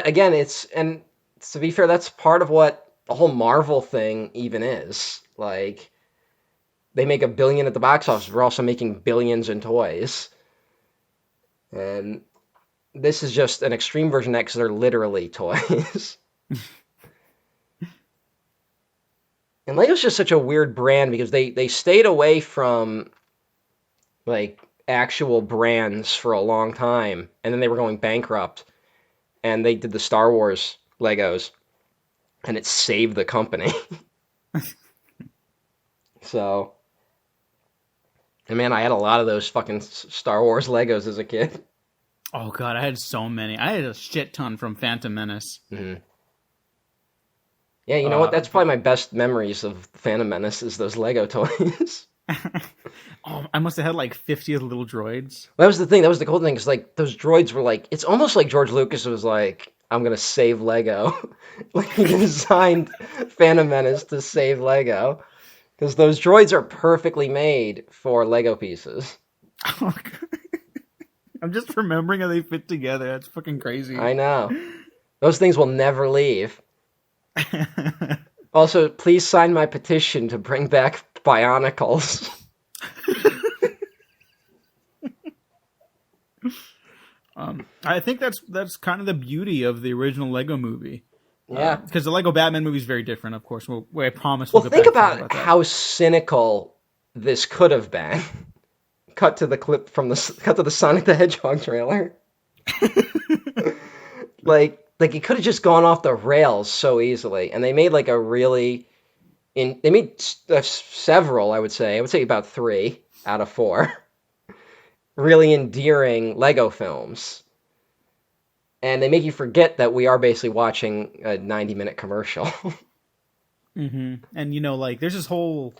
again, and to be fair, that's part of what the whole Marvel thing even is. Like, they make $1 billion at the box office. We're also making billions in toys. And this is just an extreme version of that because they're literally toys. And Lego's just such a weird brand because they stayed away from like actual brands for a long time, and then they were going bankrupt, and they did the Star Wars Legos, and it saved the company. So, and man, I had a lot of those fucking Star Wars Legos as a kid. Oh god, I had so many. I had a shit ton from Phantom Menace. Mm-hmm. Yeah, you know what? That's probably my best memories of Phantom Menace is those Lego toys. Oh, I must have had like 50 of the little droids. That was the thing. That was the cool thing. Because like those droids were like, it's almost like George Lucas was like, "I'm gonna save Lego." Like he designed Phantom Menace to save Lego, because those droids are perfectly made for Lego pieces. Oh, god. I'm just remembering how they fit together. That's fucking crazy. I know. Those things will never leave. Also, please sign my petition to bring back Bionicles. I think that's kind of the beauty of the original Lego movie. Yeah. Because the Lego Batman movie is very different, of course. I promise Well, we'll think get back to about that. how cynical this could have been. Cut to the clip from cut to the Sonic the Hedgehog trailer. like it could have just gone off the rails so easily, and they made like a really they made several, I would say about 3 out of 4 really endearing Lego films, and they make you forget that we are basically watching a 90-minute commercial. Mm-hmm. And you know, like there's this whole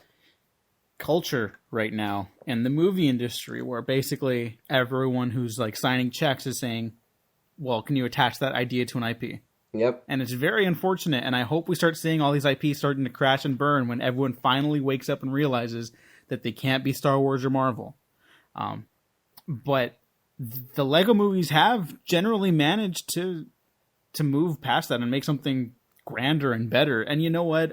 culture right now in the movie industry where basically everyone who's like signing checks is saying, well, can you attach that idea to an IP? Yep. And it's very unfortunate, and I hope we start seeing all these IPs starting to crash and burn when everyone finally wakes up and realizes that they can't be Star Wars or Marvel. But the Lego movies have generally managed to move past that and make something grander and better. And you know what?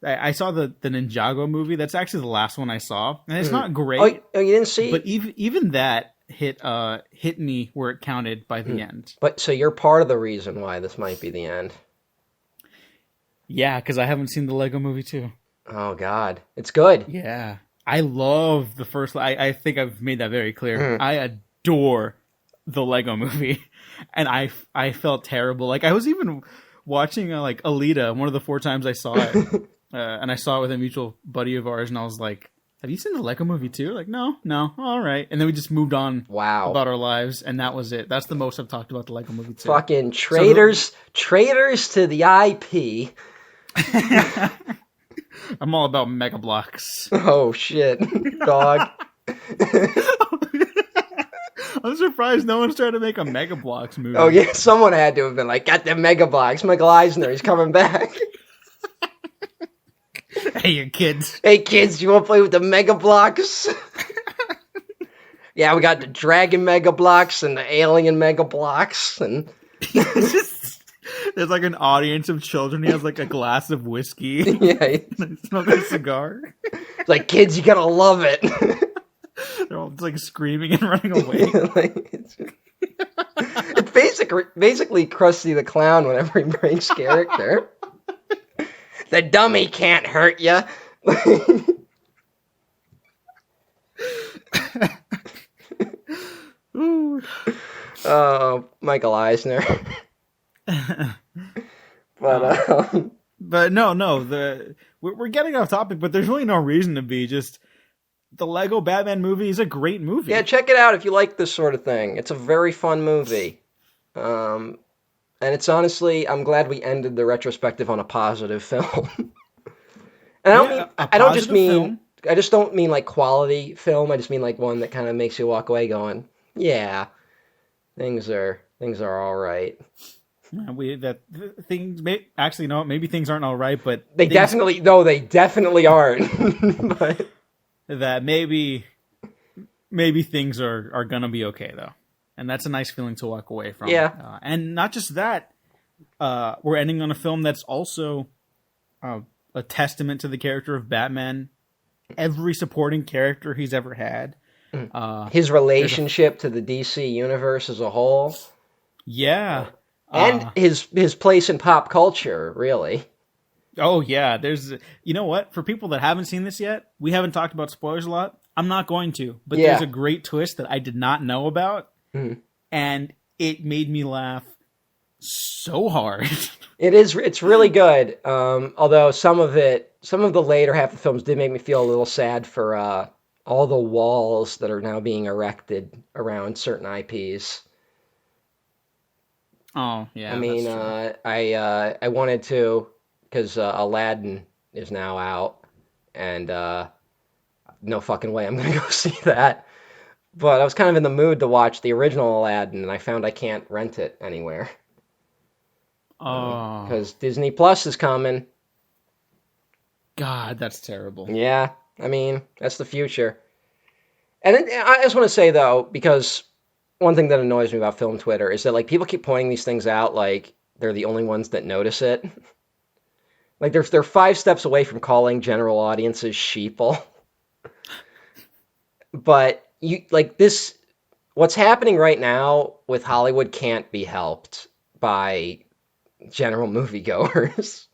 I saw the Ninjago movie. That's actually the last one I saw, and it's not great. Oh, you didn't see? But even that hit me where it counted by the end. But so you're part of the reason why this might be the end. Yeah, because I haven't seen the Lego movie too. Oh God, it's good. Yeah, I love the first. I think I've made that very clear. I adore the Lego movie, and I felt terrible. Like I was even watching like Alita one of the 4 times I saw it, and I saw it with a mutual buddy of ours, and I was like, have you seen the Lego movie too? Like, no, all right. And then we just moved on about our lives, and that was it. That's the most I've talked about the Lego movie too. Fucking traitors to the IP. I'm all about Mega Bloks. Oh, shit, dog. I'm surprised no one's trying to make a Mega Bloks movie. Oh, yeah, someone had to have been like, got the Mega Bloks. Michael Eisner, he's coming back. Hey, you kids. Hey, kids, you want to play with the Mega Bloks? Yeah, we got the Dragon Mega Bloks and the Alien Mega Bloks. And there's like an audience of children. He has like a glass of whiskey. Yeah. Smoking a cigar. It's like, kids, you gotta love it. They're all like screaming and running away. It's basically Krusty the Clown whenever he breaks character. The dummy can't hurt you. Oh, Michael Eisner. But no, we're getting off topic, but there's really no reason to be. Just the Lego Batman movie is a great movie. Yeah, check it out if you like this sort of thing. It's a very fun movie. And it's honestly, I'm glad we ended the retrospective on a positive film. And I just don't mean like quality film. I just mean like one that kind of makes you walk away going, yeah, things are all right. Actually, no, maybe things aren't all right, but they definitely aren't. But that maybe things are gonna be okay though, and that's a nice feeling to walk away from. Yeah, and not just that, we're ending on a film that's also a testament to the character of Batman. Every supporting character he's ever had, His relationship to the DC universe as a whole. Yeah. And his place in pop culture, really. Oh, yeah. You know what? For people that haven't seen this yet, we haven't talked about spoilers a lot. I'm not going to. But there's a great twist that I did not know about. Mm-hmm. And it made me laugh so hard. It's really good. Although some of the later half of the films did make me feel a little sad for all the walls that are now being erected around certain IPs. Oh, yeah. I mean, I wanted to, because Aladdin is now out, and no fucking way I'm gonna go see that. But I was kind of in the mood to watch the original Aladdin, and I found I can't rent it anywhere. Oh. Because Disney Plus is coming. God, that's terrible. Yeah, I mean, that's the future. And I just want to say, though, because one thing that annoys me about film Twitter is that, like, people keep pointing these things out like they're the only ones that notice it. Like, they're 5 steps away from calling general audiences sheeple. But, what's happening right now with Hollywood can't be helped by general moviegoers.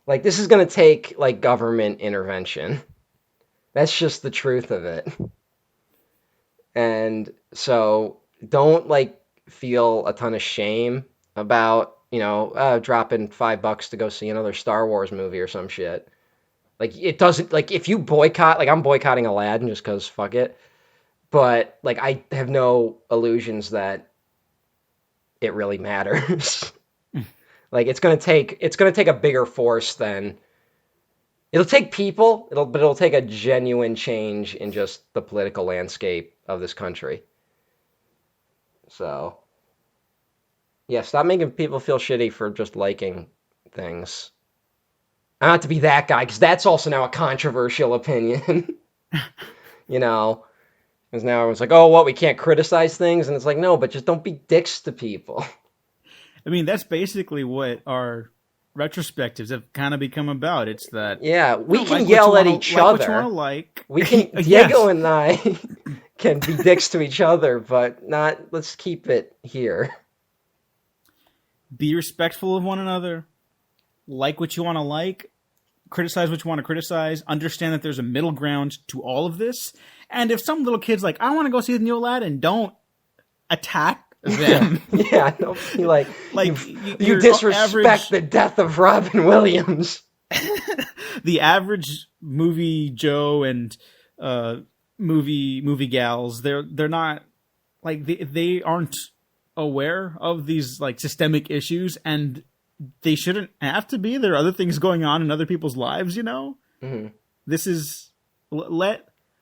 Like, this is going to take, like, government intervention. That's just the truth of it. And so don't, like, feel a ton of shame about, dropping $5 to go see another Star Wars movie or some shit. Like, it doesn't, like, if you boycott, like, I'm boycotting Aladdin just because fuck it. But, like, I have no illusions that it really matters. Like, it's gonna take a bigger force than it'll take people. It'll take a genuine change in just the political landscape of this country. So, yeah, stop making people feel shitty for just liking things. I don't have to be that guy, because that's also now a controversial opinion. Because now everyone's like, oh, what, we can't criticize things? And it's like, no, but just don't be dicks to people. I mean, that's basically what our retrospectives have kind of become about. It's that we can yell at each other. What you want to like. We can Diego and I can be dicks to each other, but let's keep it here. Be respectful of one another. Like what you want to like. Criticize what you want to criticize. Understand that there's a middle ground to all of this. And if some little kid's like, I want to go see the new Aladdin, don't attack them. Don't be like you disrespect the death of Robin Williams. The average movie Joe and movie gals, they're not like they aren't aware of these like systemic issues, and they shouldn't have to be. There are other things going on in other people's lives, Mm-hmm. This is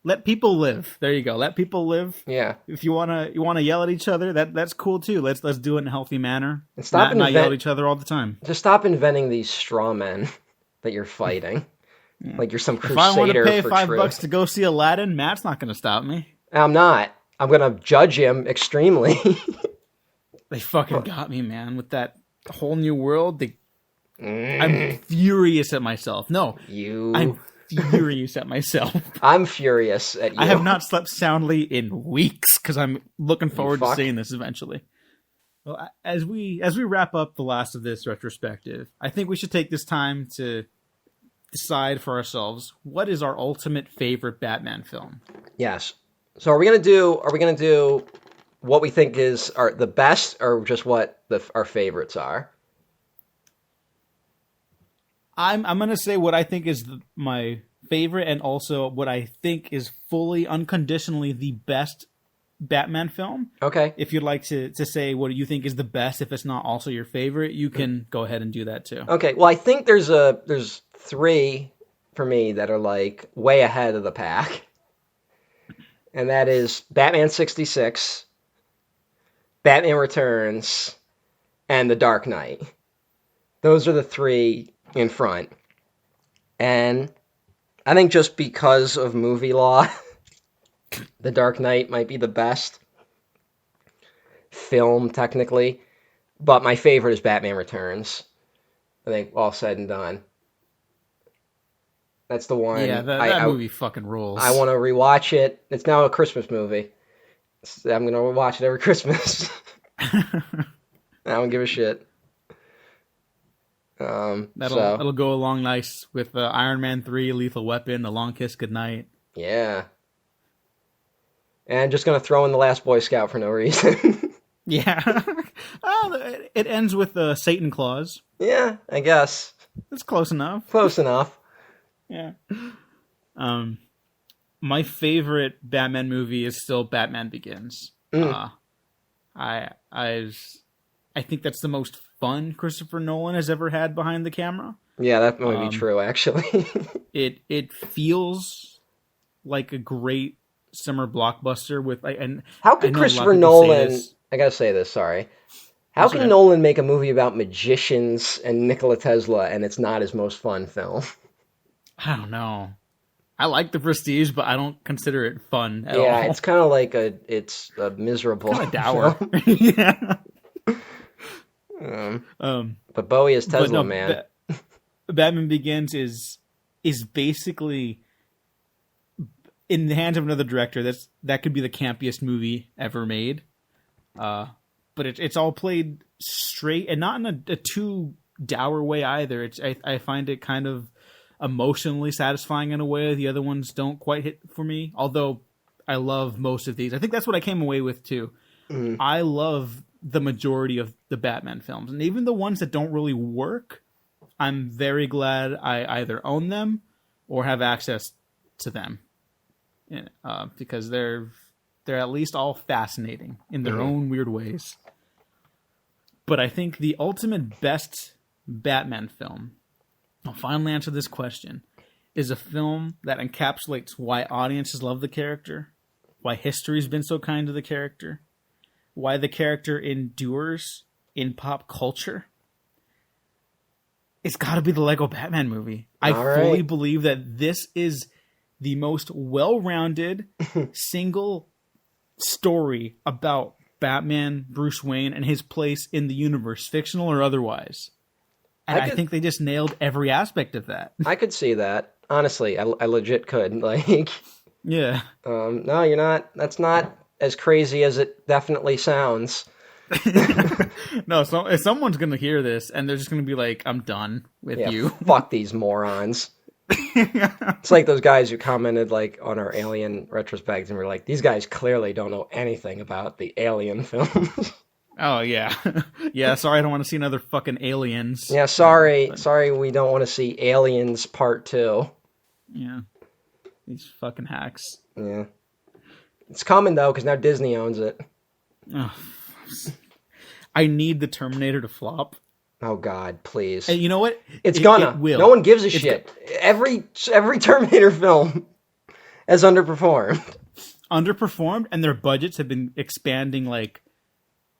let people live. There you go. Let people live. Yeah. If you wanna yell at each other, that's cool too. Let's do it in a healthy manner. And stop not yell at each other all the time. Just stop inventing these straw men that you're fighting. Yeah. Like you're some crusader. If I want to pay for $5 to go see Aladdin, Matt's not going to stop me. I'm not. I'm going to judge him extremely. They fucking got me, man, with that whole new world. I'm furious at myself. No, I'm furious at myself. I'm furious at you. I have not slept soundly in weeks because I'm looking forward to seeing this eventually. Well, as we wrap up the last of this retrospective, I think we should take this time to decide for ourselves what is our ultimate favorite Batman film. Yes. So are we gonna do what we think is the best, or just what our favorites are? I'm going to say what I think is my favorite, and also what I think is fully, unconditionally the best Batman film. Okay. If you'd like to say what you think is the best, if it's not also your favorite, you can go ahead and do that too. Okay. Well, I think there's 3 for me that are like way ahead of the pack. And that is Batman 66, Batman Returns, and The Dark Knight. Those are the 3 in front. And I think just because of movie law, The Dark Knight might be the best film technically, but my favorite is Batman Returns. I think all said and done. That's the one. Yeah, that movie fucking rules. I want to rewatch it. It's now a Christmas movie. I'm going to watch it every Christmas. I don't give a shit. That'll go along nice with Iron Man 3, Lethal Weapon, The Long Kiss Goodnight. Yeah. And just going to throw in The Last Boy Scout for no reason. Yeah. It ends with the Satan Claus. Yeah, I guess. It's close enough. Close enough. Yeah. My favorite Batman movie is still Batman Begins. I think that's the most fun Christopher Nolan has ever had behind the camera. Yeah, that might be true, actually. It feels like a great summer blockbuster with and how could Christopher Nolan? I gotta say this. Sorry. How can Nolan make a movie about magicians and Nikola Tesla and it's not his most fun film? I don't know. I like The Prestige, but I don't consider it fun at all. Yeah, it's kind of like it's a miserable, kind of dour. Yeah. But Bowie is Tesla, man. Batman Begins is basically in the hands of another director. That could be the campiest movie ever made. But it's all played straight and not in a too dour way either. I find it kind of emotionally satisfying in a way the other ones don't quite hit for me. Although I love most of these. I think that's what I came away with too. Mm-hmm. I love the majority of the Batman films, and even the ones that don't really work, I'm very glad I either own them or have access to them, because they're at least all fascinating in their own weird ways. But I think the ultimate best Batman film, I'll finally answer this question, is a film that encapsulates why audiences love the character, why history's been so kind to the character, why the character endures in pop culture. It's got to be the Lego Batman movie. I fully believe that this is the most well-rounded single story about Batman, Bruce Wayne, and his place in the universe, fictional or otherwise. And I think they just nailed every aspect of that. I could see that. Honestly, I legit could. Like, yeah. No, you're not. That's not as crazy as it definitely sounds. No, so if someone's going to hear this and they're just going to be like, I'm done with you. Fuck these morons. It's like those guys who commented like on our Alien retrospective and were like, these guys clearly don't know anything about the Alien films. Oh, yeah. Yeah, sorry, I don't want to see another fucking Aliens. Yeah, sorry, we don't want to see Aliens Part 2. Yeah. These fucking hacks. Yeah. It's coming, though, because now Disney owns it. Oh, I need the Terminator to flop. Oh, God, please. And you know what? It's gonna. It will. No one gives a shit. Every Terminator film has underperformed. Underperformed, and their budgets have been expanding, like,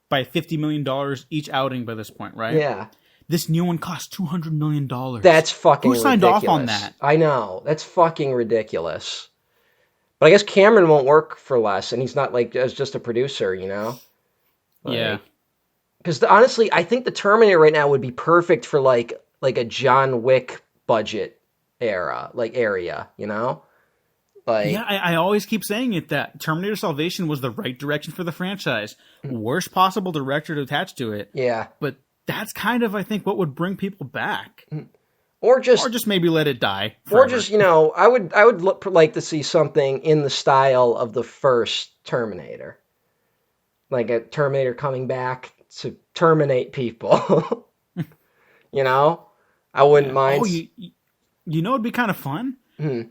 by $50 million each outing by this point, right? Yeah. This new one cost $200 million. That's fucking ridiculous. Who signed off on that? I know. That's fucking ridiculous. But I guess Cameron won't work for less, and he's not, like, as just a producer, you know? Like, yeah. Because honestly, I think the Terminator right now would be perfect for, like a John Wick budget area, you know? Like, yeah, I always keep saying it, that Terminator Salvation was the right direction for the franchise. Worst possible director to attach to it. Yeah. But that's kind of, I think, what would bring people back. Or just maybe let it die forever. Or just, you know, I would like to see something in the style of the first Terminator. Like a Terminator coming back to terminate people. You know? I wouldn't mind. Oh, you know it'd be kind of fun?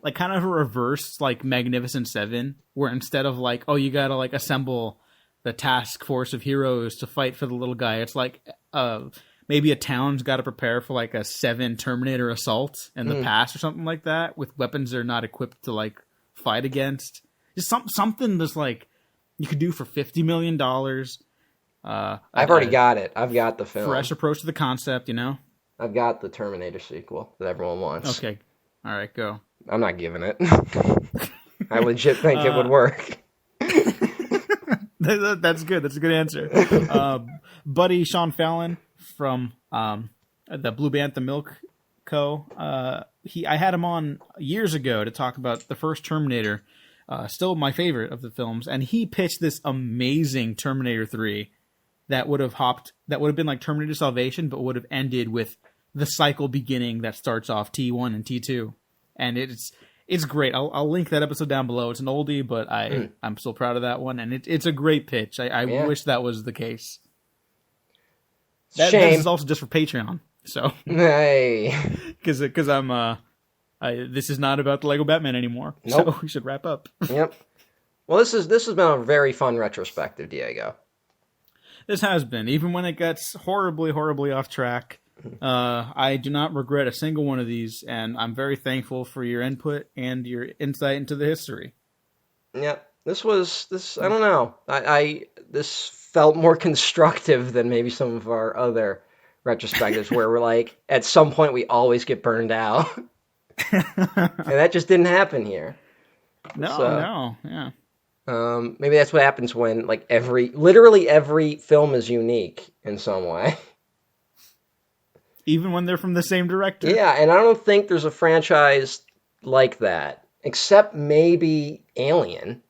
Like kind of a reverse, like Magnificent Seven, where instead of like, oh, you gotta like assemble the task force of heroes to fight for the little guy, it's like maybe a town's got to prepare for like a 7 Terminator assault in the past or something like that, with weapons they're not equipped to like fight against. Just something that's like you could do for $50 million. I've already got it. I've got the film. Fresh approach to the concept, you know? I've got the Terminator sequel that everyone wants. Okay. All right, go. I'm not giving it. I legit think it would work. That's good. That's a good answer. Buddy Sean Fallon from the Blue Bantha Milk Co. I had him on years ago to talk about the first Terminator, still my favorite of the films, and he pitched this amazing Terminator 3 that would have been like Terminator Salvation, but would have ended with the cycle beginning that starts off T1 and T2, and it's great. I'll link that episode down below. It's an oldie, but I'm still proud of that one, and it's a great pitch. I wish that was the case. This is also just for Patreon, so hey, because I'm this is not about the Lego Batman anymore. Nope. So we should wrap up. Yep. Well, this has been a very fun retrospective, Diego. This has been, even when it gets horribly, horribly off track. I do not regret a single one of these, and I'm very thankful for your input and your insight into the history. Yeah, this. I don't know. This felt more constructive than maybe some of our other retrospectives, where we're like, at some point we always get burned out, and that just didn't happen here. No, yeah. Maybe that's what happens when like literally every film is unique in some way. Even when they're from the same director. Yeah, and I don't think there's a franchise like that, except maybe Alien,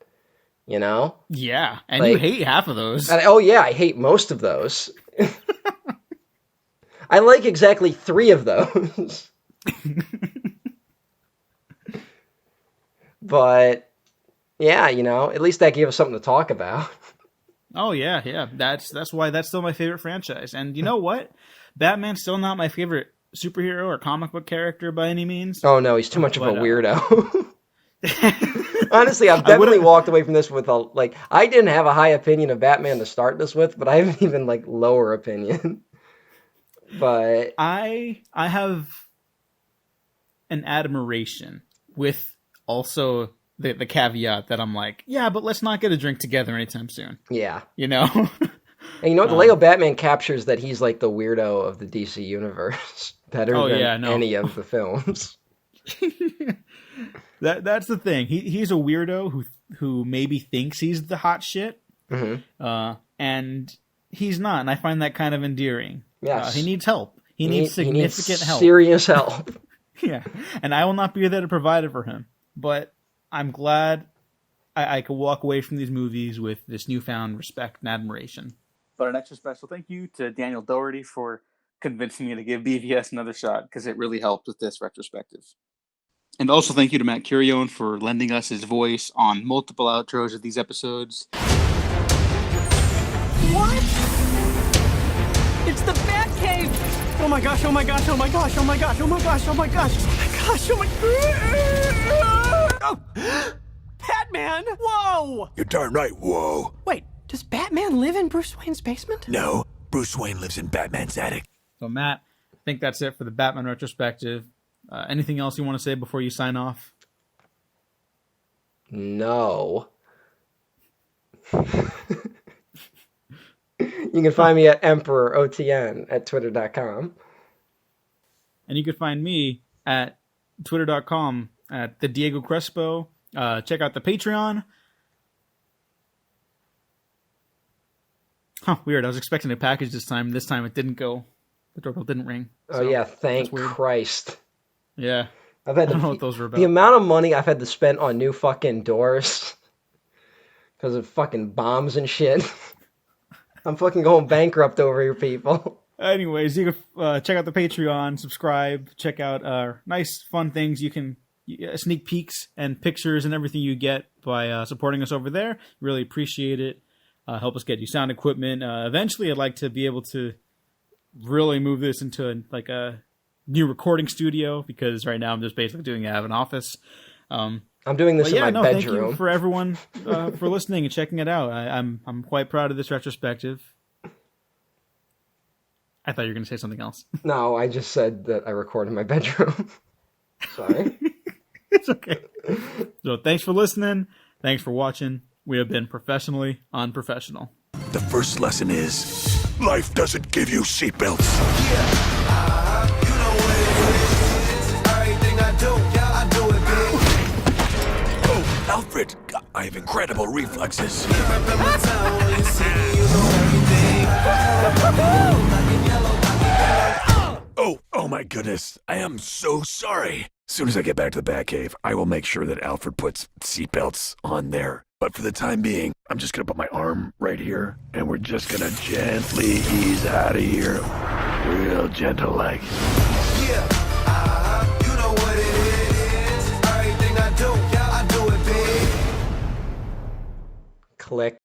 you know? Yeah, and you hate half of those. I hate most of those. I like exactly 3 of those. But, yeah, at least that gave us something to talk about. Oh, yeah. That's why that's still my favorite franchise. And you know what? Batman's still not my favorite superhero or comic book character by any means. Oh, no, he's too much of a weirdo. Honestly, I've definitely walked away from this with I didn't have a high opinion of Batman to start this with, but I have an even lower opinion. But I have an admiration with also the caveat that I'm like, yeah, but let's not get a drink together anytime soon. Yeah. And the Lego Batman captures that he's the weirdo of the DC universe better than any of the films. That's the thing. He's a weirdo who maybe thinks he's the hot shit, and he's not. And I find that kind of endearing. Yes, he needs help. He needs significant help, serious help. Yeah, and I will not be there to provide it for him. But I'm glad I could walk away from these movies with this newfound respect and admiration. But an extra special thank you to Daniel Doherty for convincing me to give BVS another shot, because it really helped with this retrospective. And also thank you to Matt Curione for lending us his voice on multiple outros of these episodes. What? It's the Batcave! Oh my gosh, oh my gosh, oh my gosh, oh my gosh, oh my gosh, oh my gosh, oh my gosh, oh my gosh! Oh. Batman! Whoa! You're darn right, whoa. Wait, does Batman live in Bruce Wayne's basement? No, Bruce Wayne lives in Batman's attic. So Matt, I think that's it for the Batman retrospective. Anything else you want to say before you sign off? No. You can find me at EmperorOTN at Twitter.com. And you can find me at Twitter.com at the Diego Crespo. Check out the Patreon. Huh, weird. I was expecting a package this time. This time it didn't go. The doorbell didn't ring. So yeah, thank Christ. Yeah. I don't know what those were about. The amount of money I've had to spend on new fucking doors because of fucking bombs and shit. I'm fucking going bankrupt over here, people. Anyways, you can check out the Patreon, subscribe, check out nice, fun things. You can sneak peeks and pictures and everything you get by supporting us over there. Really appreciate it. Help us get you sound equipment. Eventually, I'd like to be able to really move this into a new recording studio, because right now I'm just basically doing it out of an office. I'm doing this in my bedroom. Thank you for everyone for listening and checking it out. I'm quite proud of this retrospective. I thought you were going to say something else. No, I just said that I record in my bedroom. Sorry. It's okay. So thanks for listening. Thanks for watching. We have been professionally unprofessional. The first lesson is, life doesn't give you seatbelts. You know what it is. Everything I do, I do it big. Oh, Alfred, I have incredible reflexes. Oh my goodness. I am so sorry. As soon as I get back to the Batcave, I will make sure that Alfred puts seatbelts on there. But for the time being, I'm just going to put my arm right here, and we're just going to gently ease out of here. Real gentle like. Yeah, you know what it is. Everything I do, yeah, I do it big. Click.